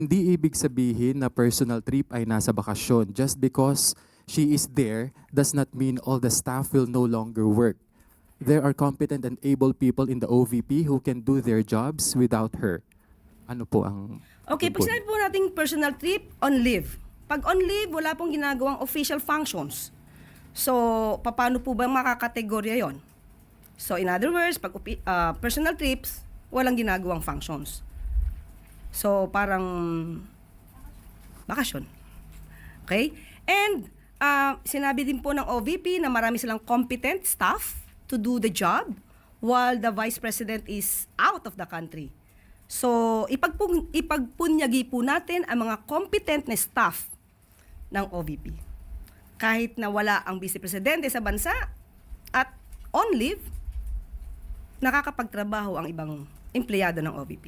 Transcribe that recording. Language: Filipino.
Hindi ibig sabihin na personal trip ay nasa bakasyon. Just because she is there does not mean all the staff will no longer work. There are competent and able people in the OVP who can do their jobs without her. Ano po ang... Okay, pag sinabi po nating personal trip, on leave. Pag on leave, wala pong ginagawang official functions. So, paano po ba makakategorya yon? So, in other words, pag personal trips, walang ginagawang functions. So, parang bakasyon. Okay? And, sinabi din po ng OVP na marami silang competent staff to do the job while the Vice President is out of the country. So, ipagpunyagi po natin ang mga competent na staff ng OVP. Kahit na wala ang Vice Presidente sa bansa at on leave, nakakapagtrabaho ang ibang empleyado ng OVP.